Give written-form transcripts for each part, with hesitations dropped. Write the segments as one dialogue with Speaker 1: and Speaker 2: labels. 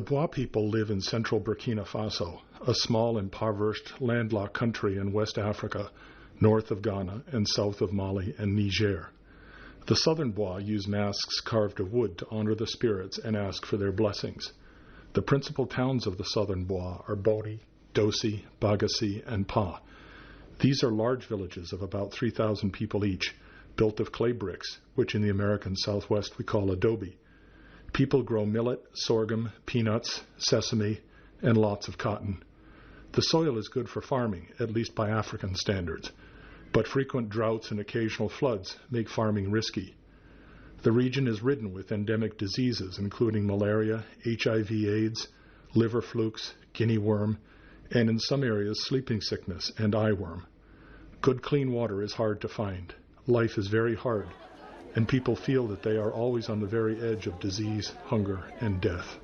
Speaker 1: Bois people live in central Burkina Faso, a small, impoverished, landlocked country in West Africa, north of Ghana and south of Mali and Niger. The southern Bois use masks carved of wood to honor the spirits and ask for their blessings. The principal towns of the southern Bois are Bodi, Dossi, Bagassi, and Pa. These are large villages of about 3,000 people each, built of clay bricks, which in the American Southwest we call adobe. People grow millet, sorghum, peanuts, sesame, and lots of cotton. The soil is good for farming, at least by African standards, but frequent droughts and occasional floods make farming risky. The region is ridden with endemic diseases including malaria, HIV/AIDS, liver flukes, guinea worm, and in some areas sleeping sickness and eyeworm. Good clean water is hard to find. Life is very hard, and people feel that they are always on the very edge of disease, hunger, and death.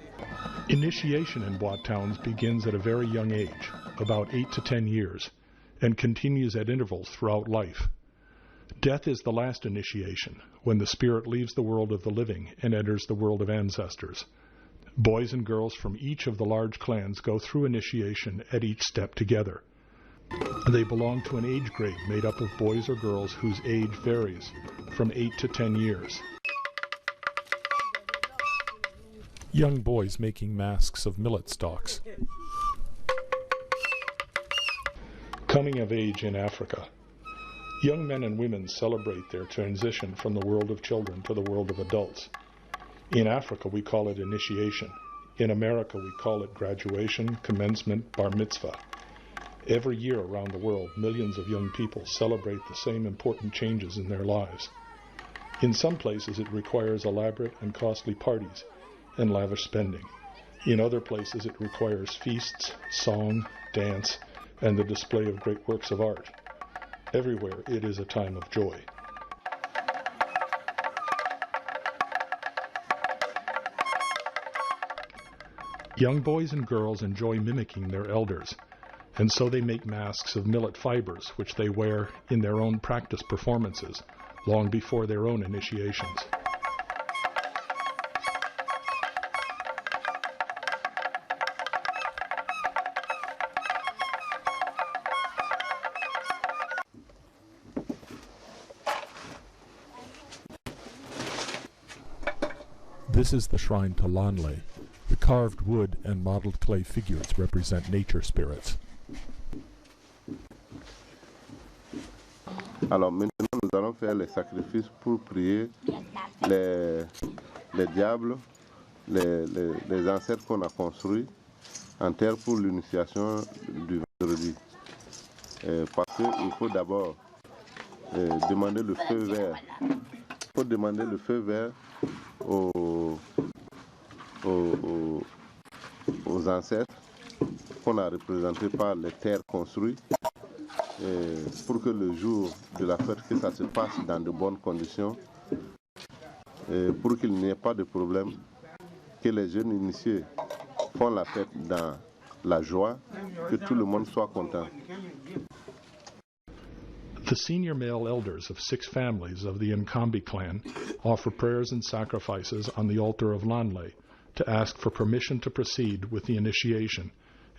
Speaker 1: Initiation in Bois towns begins at a very young age, about 8 to 10 years, and continues at intervals throughout life. Death is the last initiation, when the spirit leaves the world of the living and enters the world of ancestors. Boys and girls from each of the large clans go through initiation at each step together. They belong to an age grade made up of boys or girls whose age varies from 8 to 10 years. Young boys making masks of millet stalks. Coming of age in Africa. Young men and women celebrate their transition from the world of children to the world of adults. In Africa, we call it initiation. In America, we call it graduation, commencement, bar mitzvah. Every year around the world, millions of young people celebrate the same important changes in their lives. In some places, it requires elaborate and costly parties and lavish spending. In other places, it requires feasts, song, dance, and the display of great works of art. Everywhere, it is a time of joy. Young boys and girls enjoy mimicking their elders, and so they make masks of millet fibers, which they wear in their own practice performances, long before their own initiations. This is the shrine to Lanle. The carved wood and modeled clay figures represent nature spirits.
Speaker 2: Alors maintenant, nous allons faire les sacrifices pour prier les diables, les ancêtres qu'on a construits en terre pour l'initiation du vendredi. Parce qu'il faut d'abord demander le feu vert. Il faut demander le feu vert aux ancêtres qu'on a représentés par les terres construites pour que le jour de la fête, que ça se passe dans de bonnes conditions, pour qu'il n'y ait pas de problème, que les jeunes initiés font la fête dans la joie, que tout le monde soit content. The senior male elders of 6 families of the Nkambi clan offer prayers and sacrifices on the altar of Lanle to ask for permission to proceed with the initiation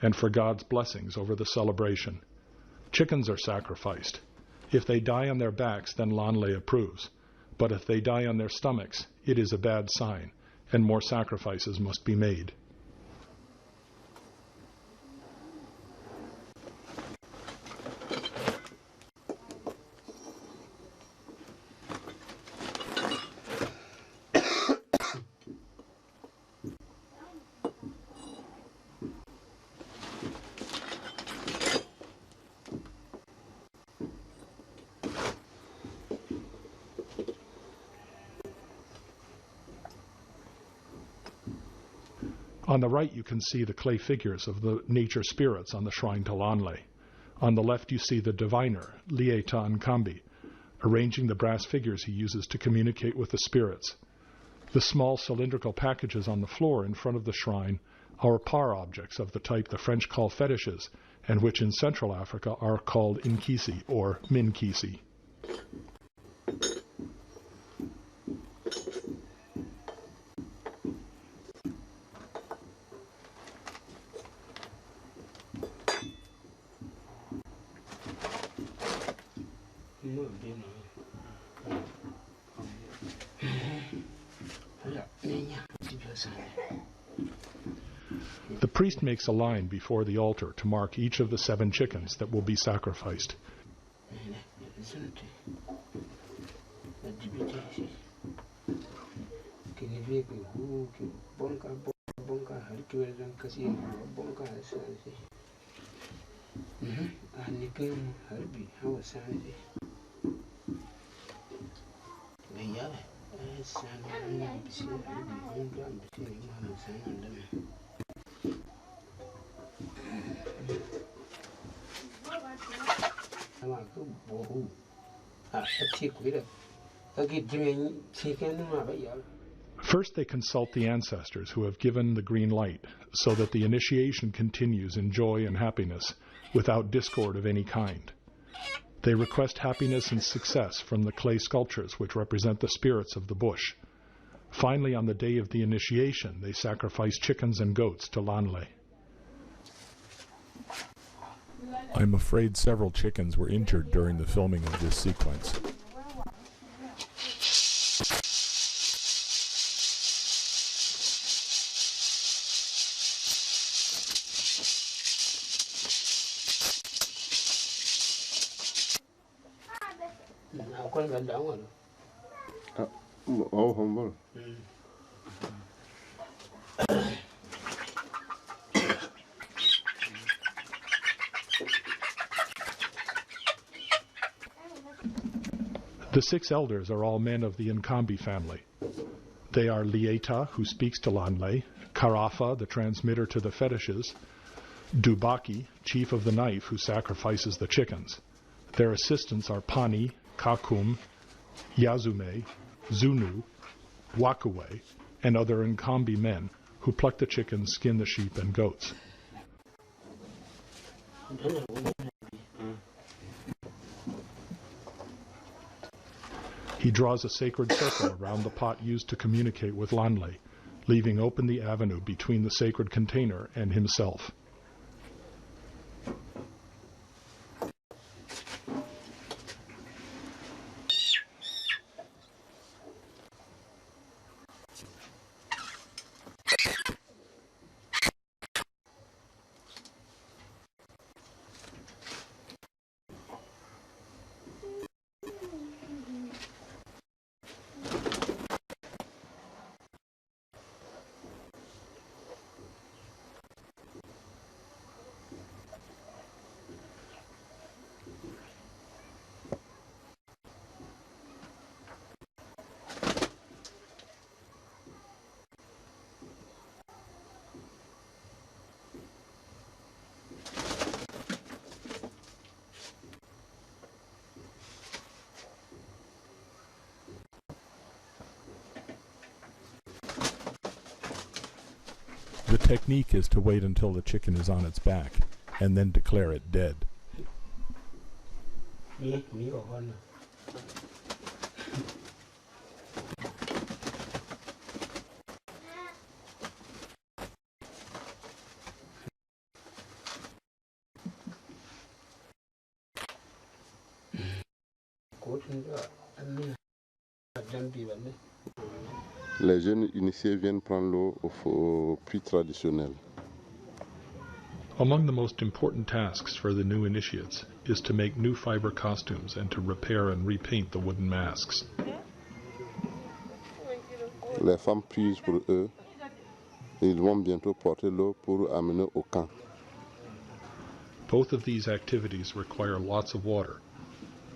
Speaker 2: and for God's blessings over the celebration. Chickens are sacrificed. If they die on their backs, then Lanle approves. But if they die on their stomachs, it is a bad sign, and more sacrifices must be made. On the right, you can see the clay figures of the nature spirits on the shrine to Lanle. On the left, you see the diviner, Lieta Nkambi, arranging the brass figures he uses to communicate with the spirits. The small cylindrical packages on the floor in front of the shrine are par objects of the type the French call fetishes, and which in Central Africa are called inkisi or minkisi. The priest makes a line before the altar to mark each of the 7 chickens that will be sacrificed. First, they consult the ancestors who have given the green light so that the initiation continues in joy and happiness without discord of any kind. They request happiness and success from the clay sculptures which represent the spirits of the bush. Finally, on the day of the initiation, they sacrifice chickens and goats to Lanle.
Speaker 3: I'm afraid several chickens were injured during the filming of this sequence.
Speaker 2: The 6 elders are all men of the Nkambi family. They are Lieta, who speaks to Lanle, Karafa, the transmitter to the fetishes, Dubaki, chief of the knife, who sacrifices the chickens. Their assistants are Pani, Kakum, Yazume, Zunu, Wakue, and other Nkambi men who pluck the chickens, skin the sheep and goats. He draws a sacred circle around the pot used to communicate with Lanle, leaving open the avenue between the sacred container and himself.
Speaker 3: The technique is to wait until the chicken is on its back and then declare it dead.
Speaker 4: Les jeunes initiés viennent prendre l'eau au puits traditionnel.
Speaker 2: Among the most important tasks for the new initiates is to make new fiber costumes and to repair and repaint the wooden masks.
Speaker 4: Les femmes puisent pour eux. Ils vont bientôt porter l'eau pour amener au camp.
Speaker 2: Both of these activities require lots of water.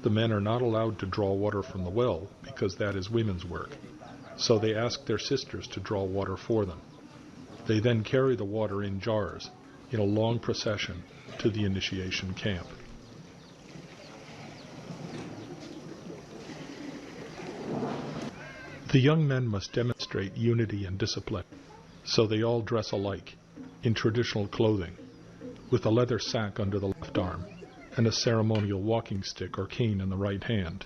Speaker 2: The men are not allowed to draw water from the well because that is women's work. So they ask their sisters to draw water for them. They then carry the water in jars in a long procession to the initiation camp. The young men must demonstrate unity and discipline, so they all dress alike, in traditional clothing, with a leather sack under the left arm and a ceremonial walking stick or cane in the right hand.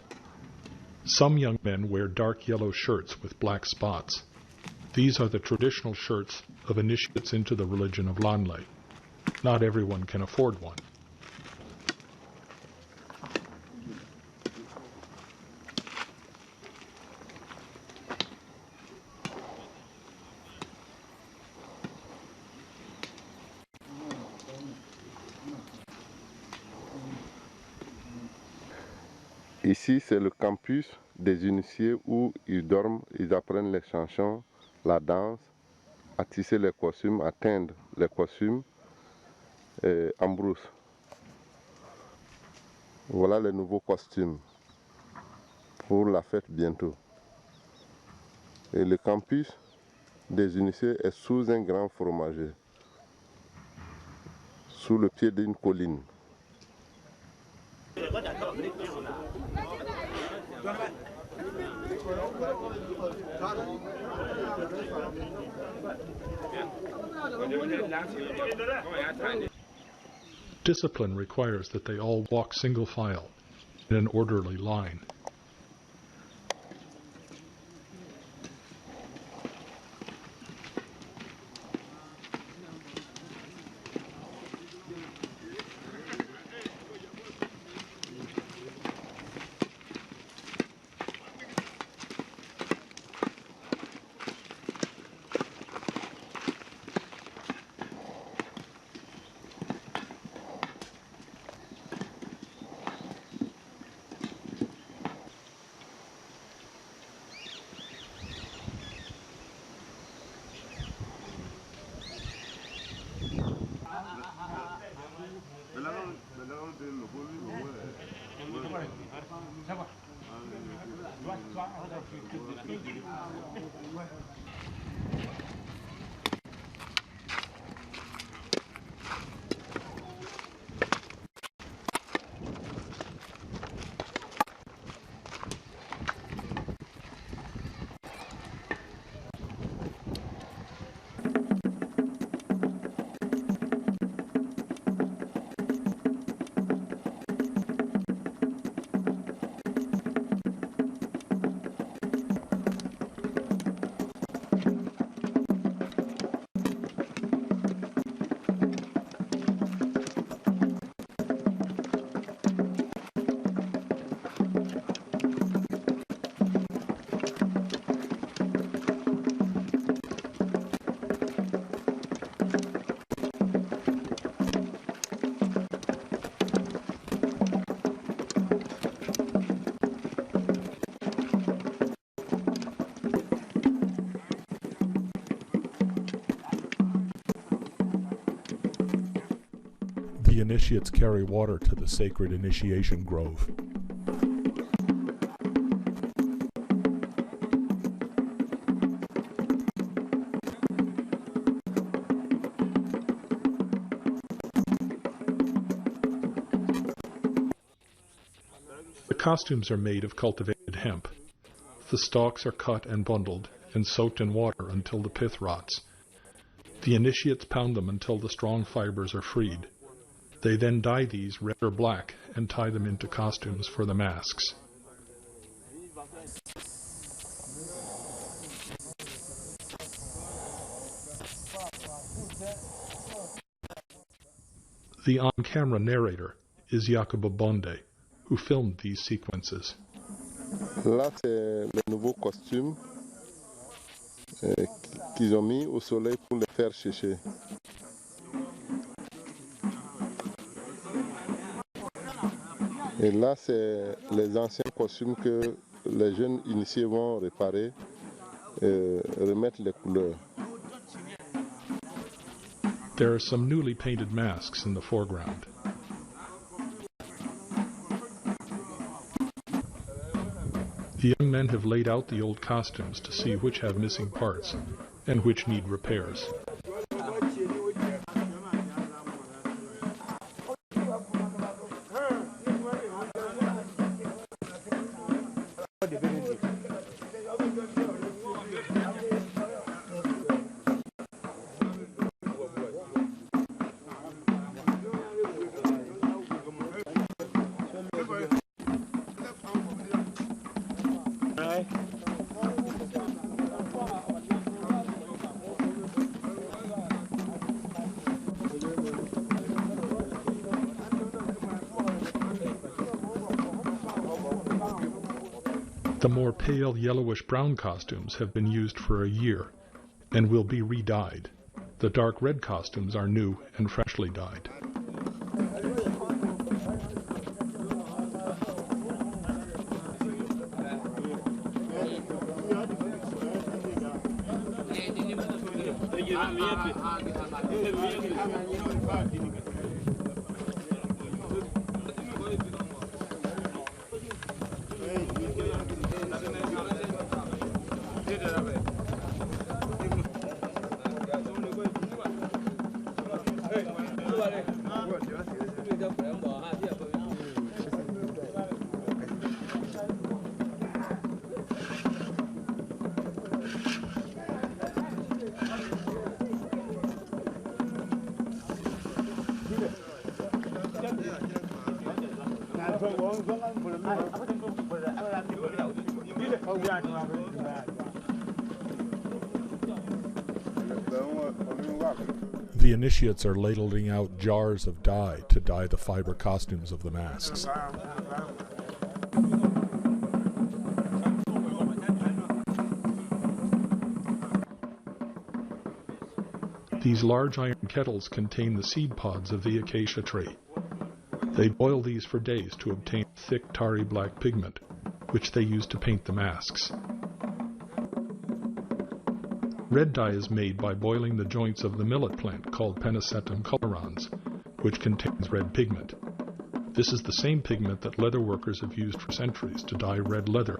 Speaker 2: Some young men wear dark yellow shirts with black spots. These are the traditional shirts of initiates into the religion of Lanle. Not everyone can afford one.
Speaker 4: Ici, c'est le campus des initiés où ils dorment, ils apprennent les chansons, la danse, à tisser les costumes, à teindre les costumes en brousse. Voilà les nouveaux costumes pour la fête bientôt. Et le campus des initiés est sous un grand fromager, sous le pied d'une colline.
Speaker 2: Discipline requires that they all walk single file in an orderly line.
Speaker 3: The initiates carry water to the sacred initiation grove.
Speaker 2: The costumes are made of cultivated hemp. The stalks are cut and bundled and soaked in water until the pith rots. The initiates pound them until the strong fibers are freed. They then dye these red or black and tie them into costumes for the masks. The on-camera narrator is Yacouba Bonde, who filmed these sequences.
Speaker 4: Là, c'est les nouveaux costumes qu'ils ont mis au soleil pour les faire sécher. Et là, c'est les anciens costumes que les jeunes initiés vont réparer et remettre les couleurs.
Speaker 2: There are some newly painted masks in the foreground. The young men have laid out the old costumes to see which have missing parts and which need repairs. The more pale yellowish-brown costumes have been used for a year and will be re-dyed. The dark red costumes are new and freshly dyed.
Speaker 3: The initiates are ladling out jars of dye to dye the fiber costumes of the masks.
Speaker 2: These large iron kettles contain the seed pods of the acacia tree. They boil these for days to obtain thick, tarry black pigment, which they use to paint the masks. Red dye is made by boiling the joints of the millet plant called Pennisetum colorans, which contains red pigment. This is the same pigment that leather workers have used for centuries to dye red leather,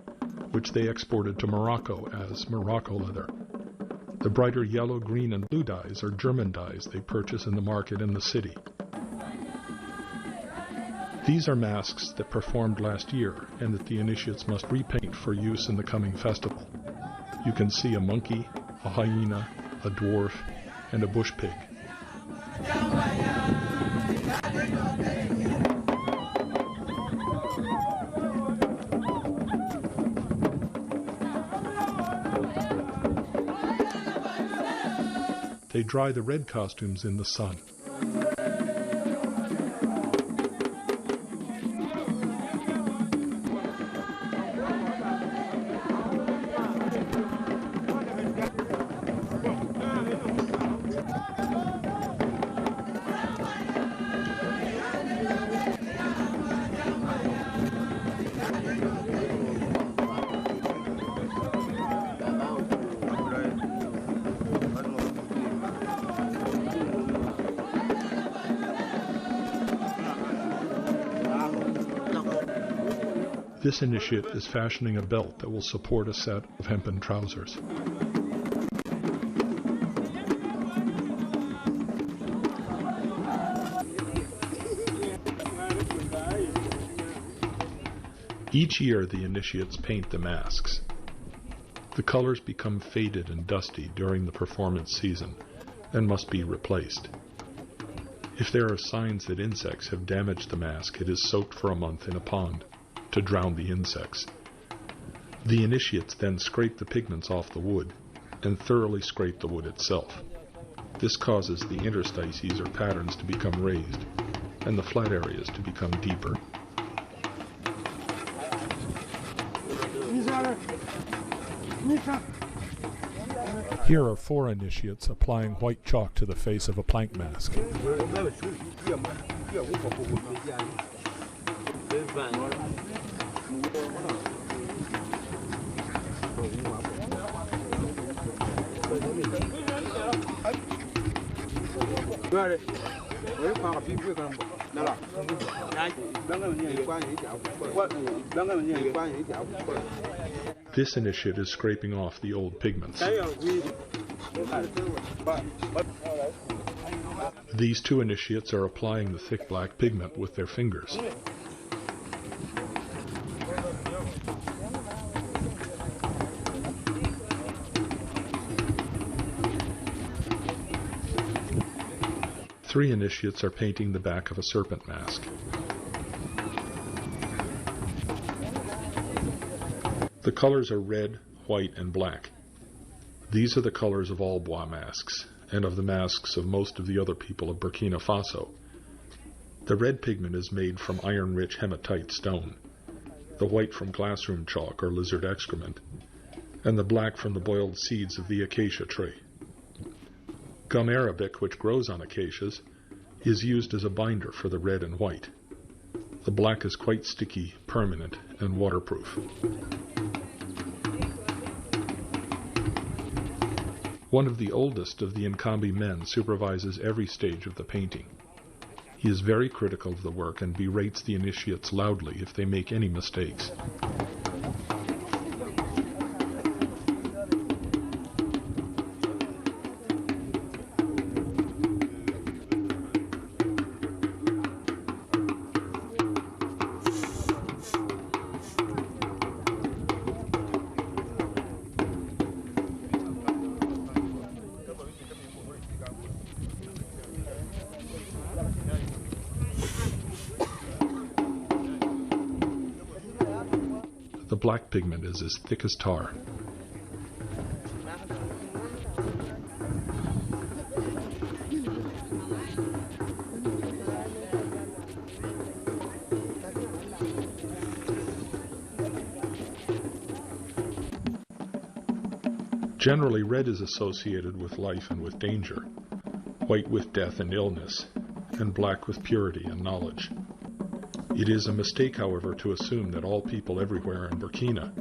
Speaker 2: which they exported to Morocco as Morocco leather. The brighter yellow, green, and blue dyes are German dyes they purchase in the market in the city. These are masks that performed last year and that the initiates must repaint for use in the coming festival. You can see a monkey, a hyena, a dwarf, and a bush pig. They dry the red costumes in the sun. This initiate is fashioning a belt that will support a set of hempen trousers. Each year the initiates paint the masks. The colors become faded and dusty during the performance season and must be replaced. If there are signs that insects have damaged the mask, it is soaked for a month in a pond to drown the insects. The initiates then scrape the pigments off the wood and thoroughly scrape the wood itself. This causes the interstices or patterns to become raised and the flat areas to become deeper.
Speaker 3: Here are 4 initiates applying white chalk to the face of a plank mask.
Speaker 2: This initiate is scraping off the old pigments. These 2 initiates are applying the thick black pigment with their fingers. Three initiates are painting the back of a serpent mask. The colors are red, white, and black. These are the colors of all bois masks, and of the masks of most of the other people of Burkina Faso. The red pigment is made from iron-rich hematite stone, the white from classroom chalk or lizard excrement, and the black from the boiled seeds of the acacia tree. Gum arabic, which grows on acacias, is used as a binder for the red and white. The black is quite sticky, permanent, and waterproof. One of the oldest of the Nkambi men supervises every stage of the painting. He is very critical of the work and berates the initiates loudly if they make any mistakes. The black pigment is as thick as tar. Generally, red is associated with life and with danger, white with death and illness, and black with purity and knowledge. It is a mistake, however, to assume that all people everywhere in Burkina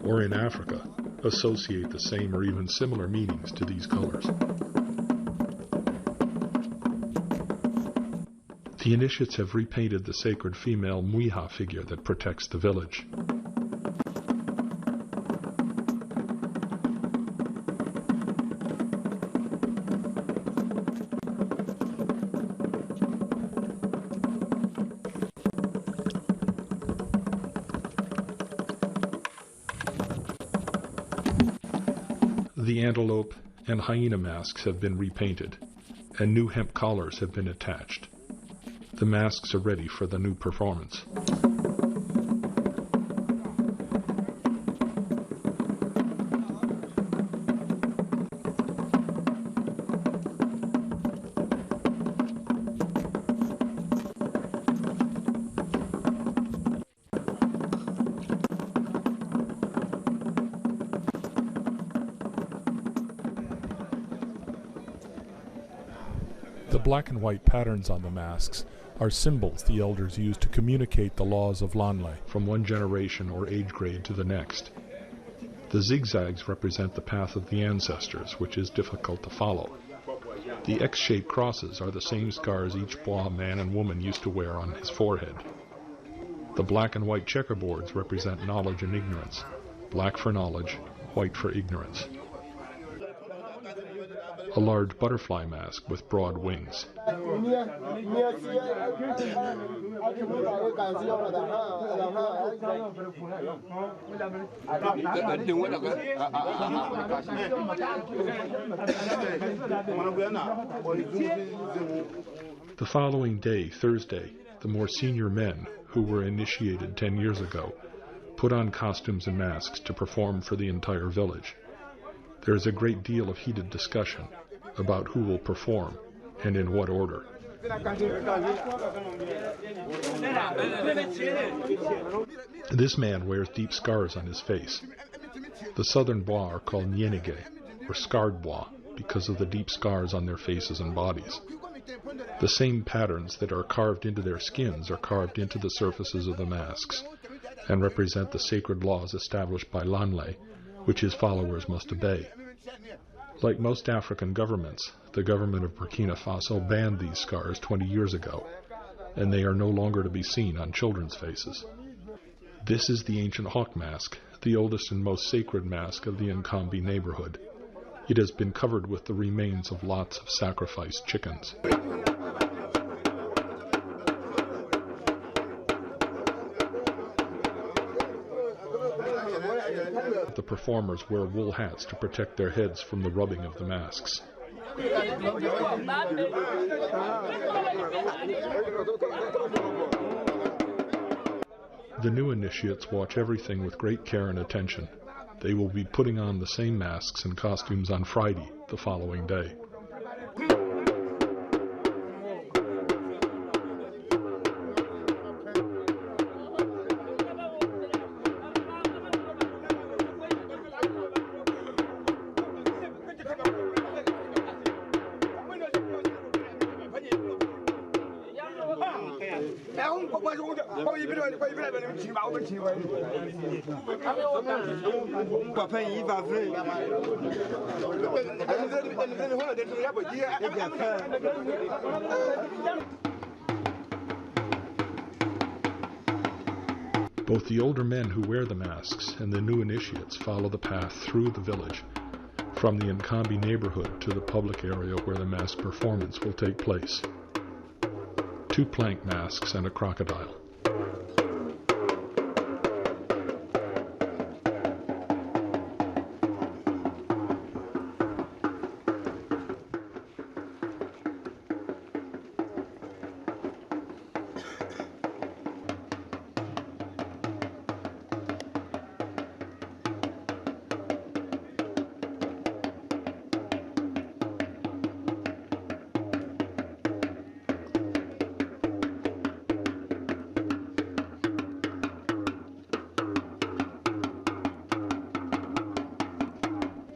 Speaker 2: or in Africa associate the same or even similar meanings to these colors. The initiates have repainted the sacred female Mwiha figure that protects the village. The antelope and hyena masks have been repainted, and new hemp collars have been attached. The masks are ready for the new performance.
Speaker 3: The black and white patterns on the masks are symbols the elders use to communicate the laws of Lanle
Speaker 2: from one generation or age grade to the next. The zigzags represent the path of the ancestors, which is difficult to follow. The X-shaped crosses are the same scars each Bois man and woman used to wear on his forehead. The black and white checkerboards represent knowledge and ignorance, black for knowledge, white for ignorance. A large butterfly mask with broad wings. The following day, Thursday, the more senior men, who were initiated 10 years ago, put on costumes and masks to perform for the entire village. There is a great deal of heated discussion about who will perform and in what order. This man wears deep scars on his face. The southern Bois are called Nyenege, or scarred Bois, because of the deep scars on their faces and bodies. The same patterns that are carved into their skins are carved into the surfaces of the masks, and represent the sacred laws established by Lanle, which his followers must obey. Like most African governments, the government of Burkina Faso banned these scars 20 years ago, and they are no longer to be seen on children's faces. This is the ancient hawk mask, the oldest and most sacred mask of the Nkambi neighborhood. It has been covered with the remains of lots of sacrificed chickens. The performers wear wool hats to protect their heads from the rubbing of the masks. The new initiates watch everything with great care and attention. They will be putting on the same masks and costumes on Friday, the following day. Both the older men who wear the masks and the new initiates follow the path through the village, from the Nkambi neighborhood to the public area where the mask performance will take place. 2 plank masks and a crocodile.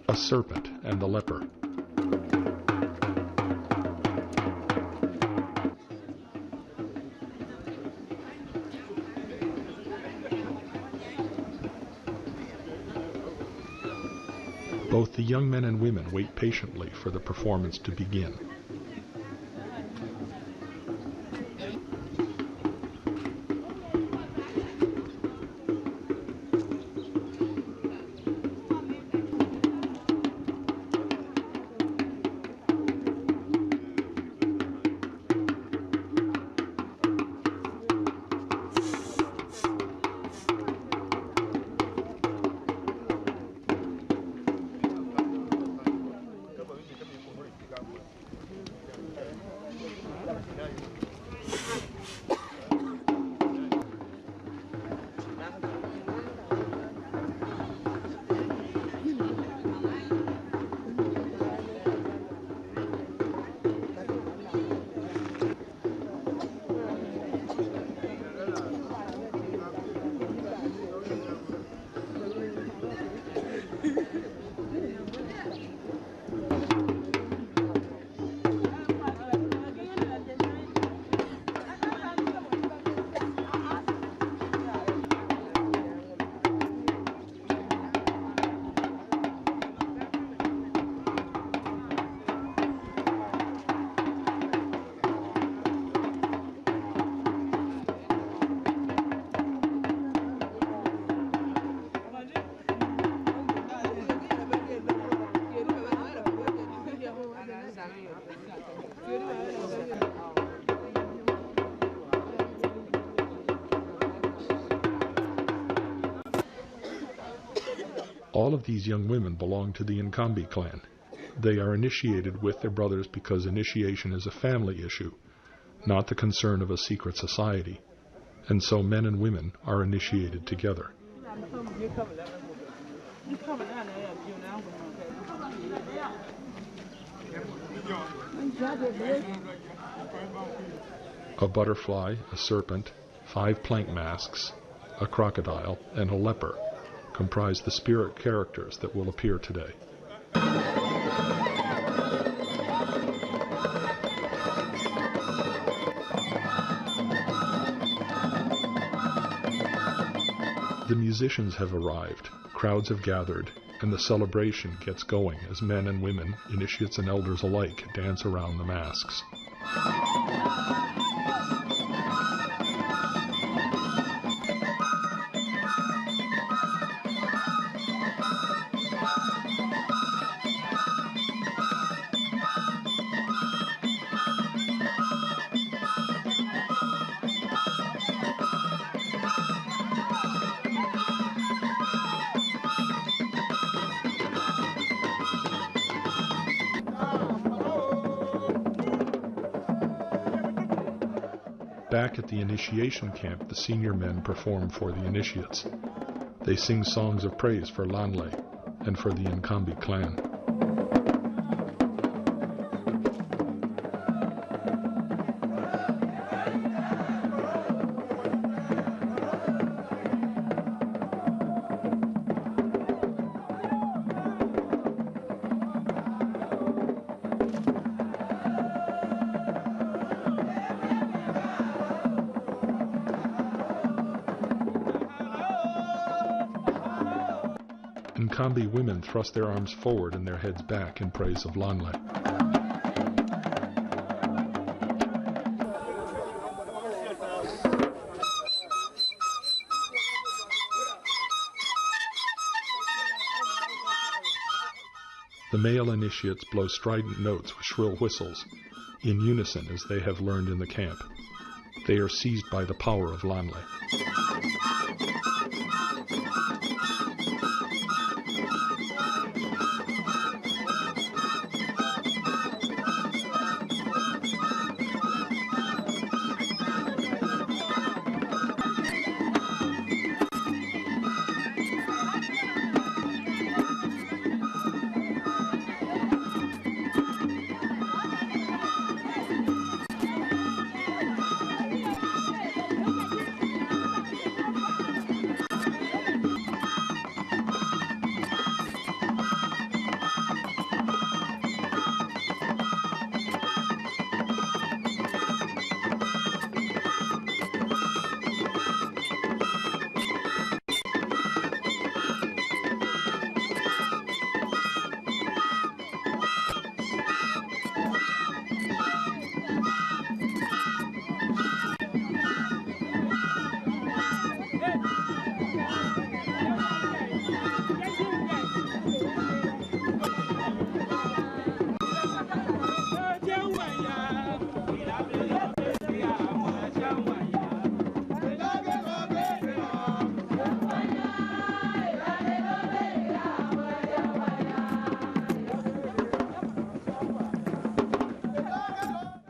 Speaker 2: A serpent and the leper. Both the young men and women wait patiently for the performance to begin. All of these young women belong to the Nkambi clan. They are initiated with their brothers because initiation is a family issue, not the concern of a secret society, and so men and women are initiated together. A butterfly, a serpent, 5 plank masks, a crocodile, and a leper comprise the spirit characters that will appear today. The musicians have arrived, crowds have gathered, and the celebration gets going as men and women, initiates and elders alike, dance around the masks. Back at the initiation camp, the senior men perform for the initiates. They sing songs of praise for Lanle and for the Nkambi clan. Nkambi women thrust their arms forward and their heads back in praise of Lanle. The male initiates blow strident notes with shrill whistles, in unison as they have learned in the camp. They are seized by the power of Lanle.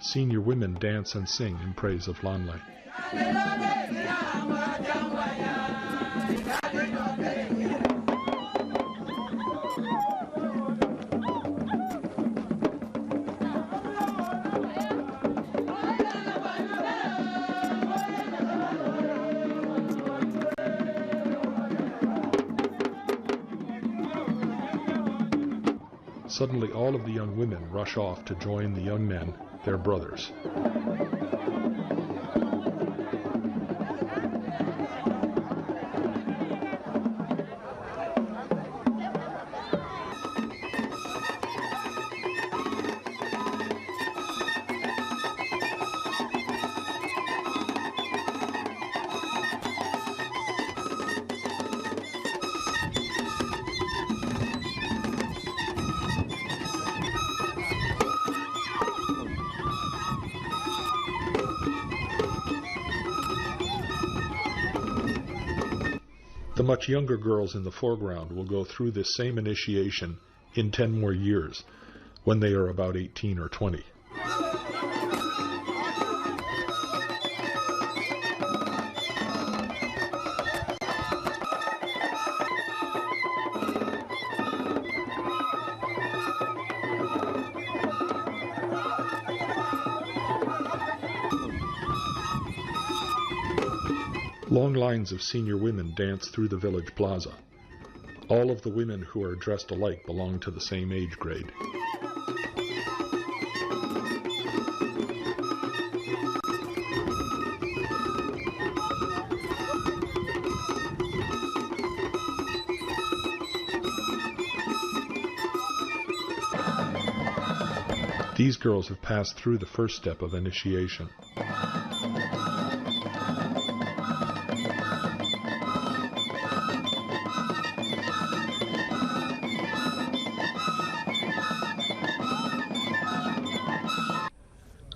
Speaker 2: Senior women dance and sing in praise of Lanle. Suddenly all of the young women rush off to join the young men, their brothers. The much younger girls in the foreground will go through this same initiation in 10 more years, when they are about 18 or 20. Long lines of senior women dance through the village plaza. All of the women who are dressed alike belong to the same age grade. These girls have passed through the first step of initiation.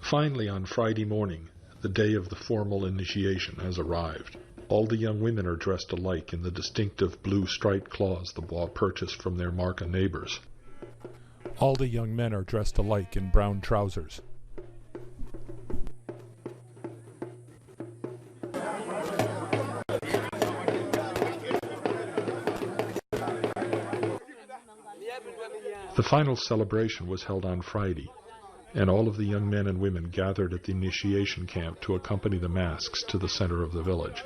Speaker 2: Finally, on Friday morning, the day of the formal initiation has arrived. All the young women are dressed alike in the distinctive blue striped cloths the Bois purchased from their Marca neighbors.
Speaker 3: All the young men are dressed alike in brown trousers. The final celebration was held on Friday, and all of the young men and women gathered at the initiation camp to accompany the masks to the center of the village.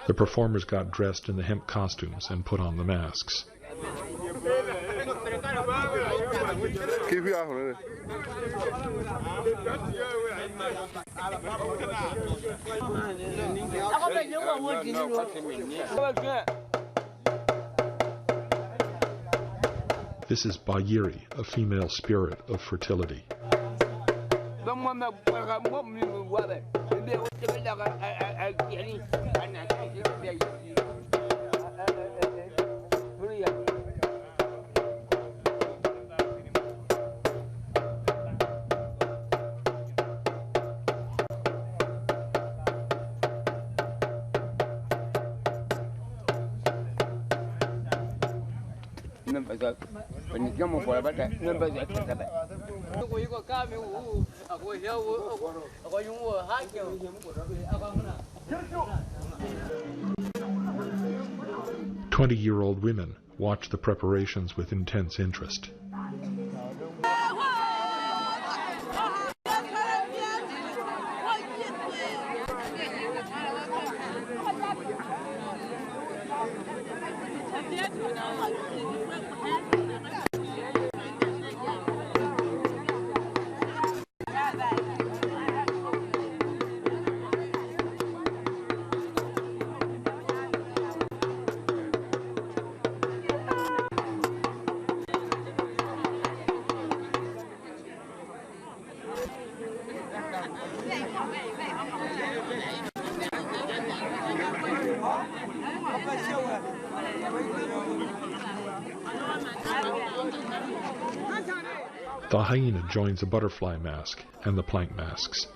Speaker 3: The performers got dressed in the hemp costumes and put on the masks. This is Bayiri, a female spirit of fertility. "20-year-old women watch the preparations with intense interest. The hyena joins the butterfly mask and the plank masks.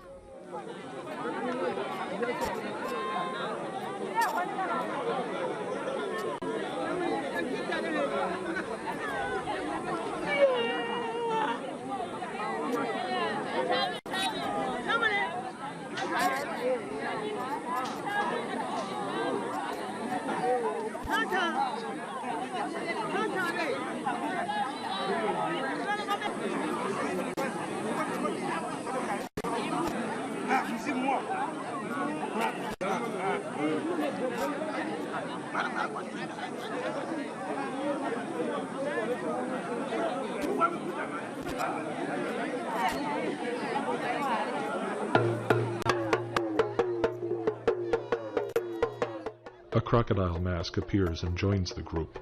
Speaker 3: A crocodile mask appears and joins the group.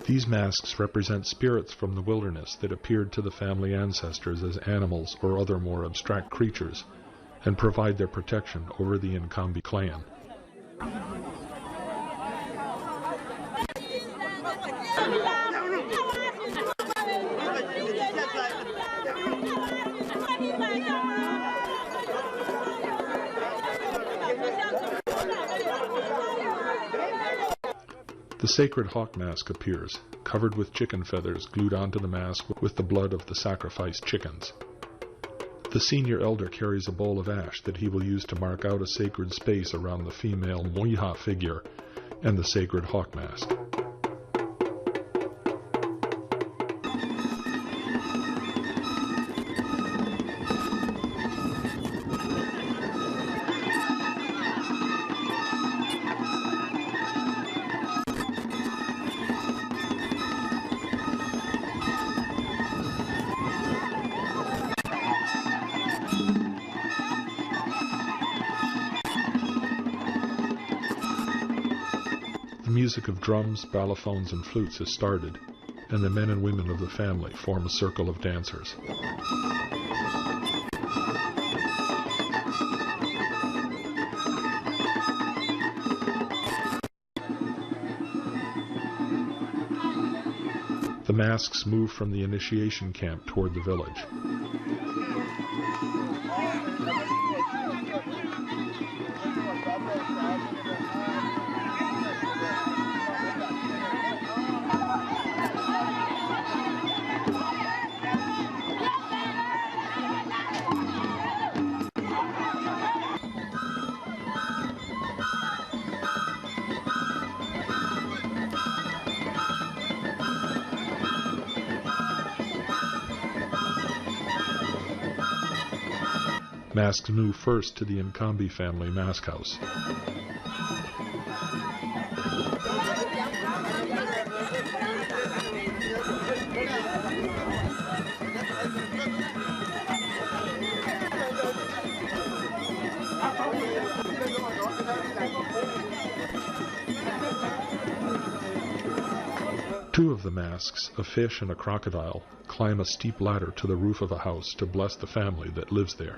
Speaker 3: These masks represent spirits from the wilderness that appeared to the family ancestors as animals or other more abstract creatures and provide their protection over the Nkambi clan. The sacred hawk mask appears, covered with chicken feathers glued onto the mask with the blood of the sacrificed chickens. The senior elder carries a bowl of ash that he will use to mark out a sacred space around the female Moiha figure and the sacred hawk mask. The music of drums, balafons, and flutes is started, and the men and women of the family form a circle of dancers. The masks move from the initiation camp toward the village. Masks move first to the Nkambi family mask house. Two of the masks, a fish and a crocodile, climb a steep ladder to the roof of a house to bless the family that lives there.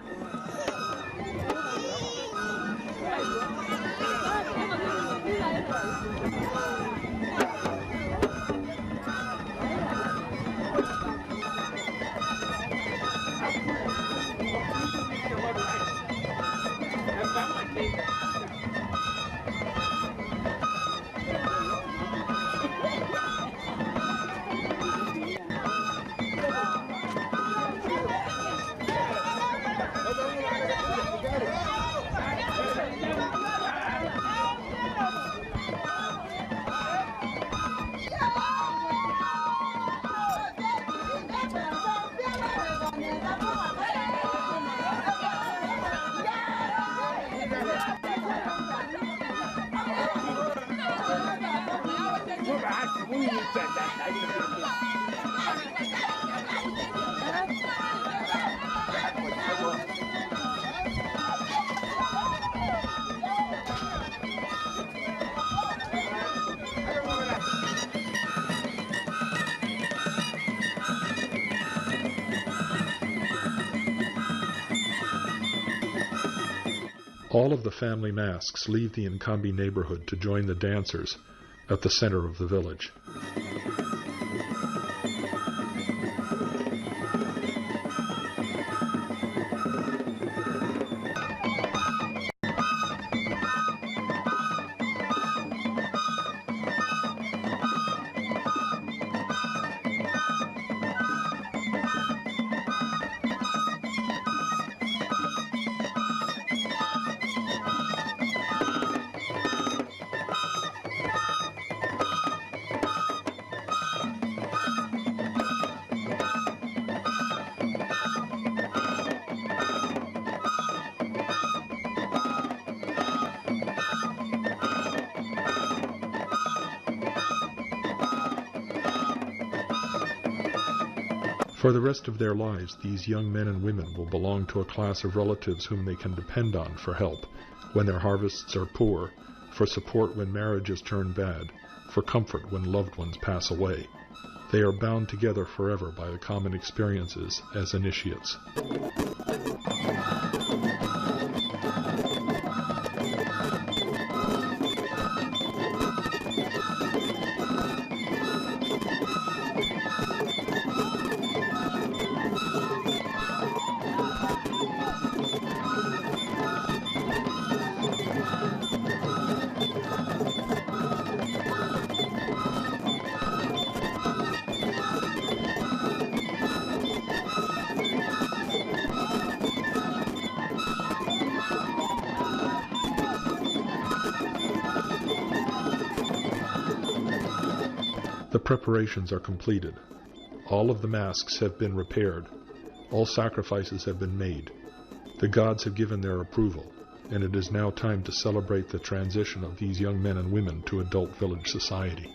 Speaker 3: All of the family masks leave the Nkambi neighborhood to join the dancers at the center of the village. For the rest of their lives, these young men and women will belong to a class of relatives whom they can depend on for help when their harvests are poor, for support when marriages turn bad, for comfort when loved ones pass away. They are bound together forever by the common experiences as initiates. The preparations are completed. All of the masks have been repaired. All sacrifices have been made. The gods have given their approval, and it is now time to celebrate the transition of these young men and women to adult village society.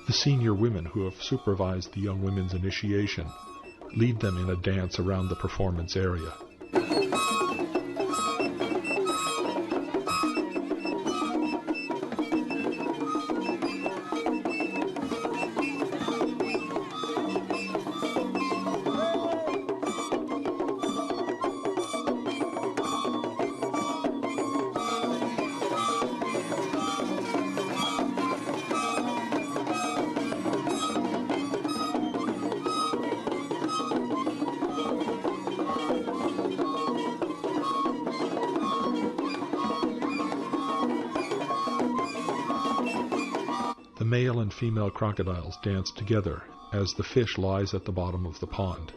Speaker 3: The senior women who have supervised the young women's initiation lead them in a dance around the performance area. male and female crocodiles dance together as the fish lies at the bottom of the pond.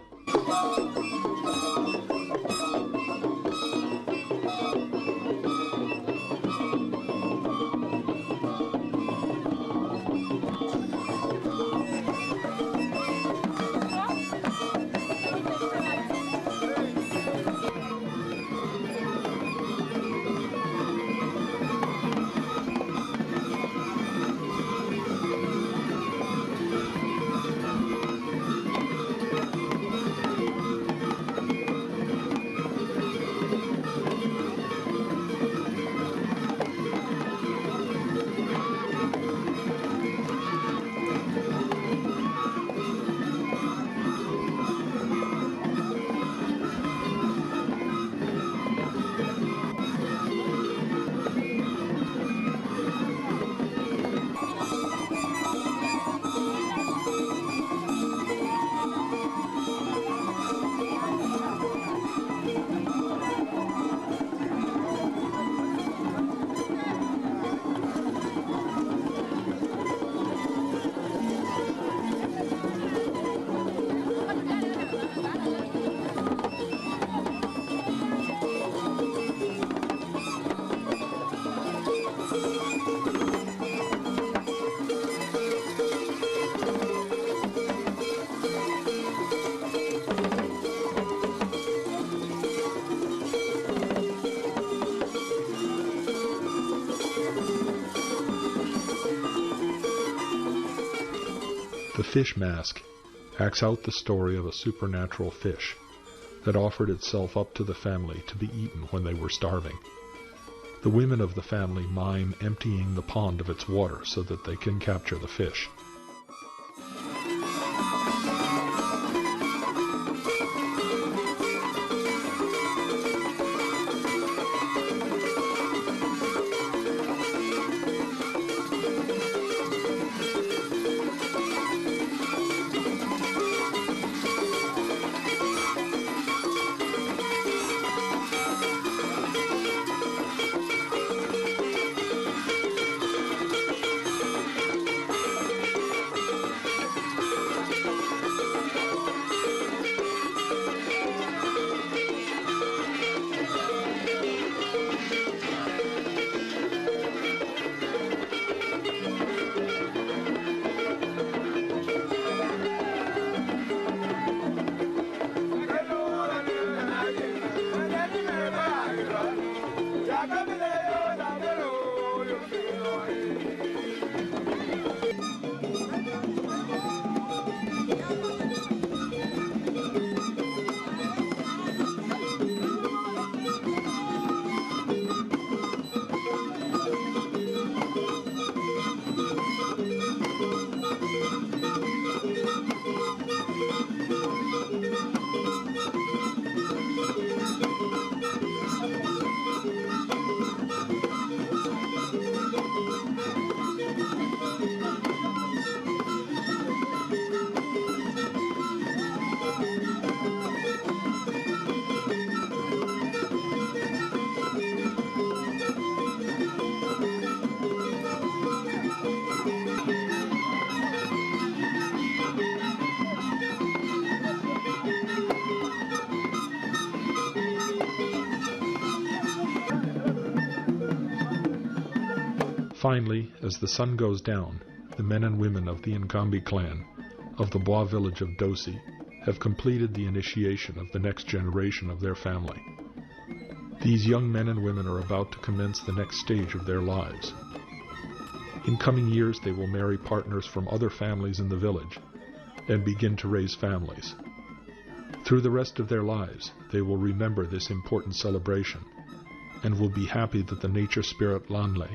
Speaker 3: The fish mask acts out the story of a supernatural fish that offered itself up to the family to be eaten when they were starving. The women of the family mime emptying the pond of its water so that they can capture the fish. Finally, as the sun goes down, the men and women of the Nkambi clan of the Bois village of Dossi have completed the initiation of the next generation of their family. These young men and women are about to commence the next stage of their lives. In coming years, they will marry partners from other families in the village and begin to raise families. Through the rest of their lives, they will remember this important celebration and will be happy that the nature spirit Lanle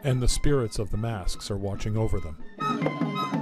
Speaker 2: and the spirits of the masks are watching over them.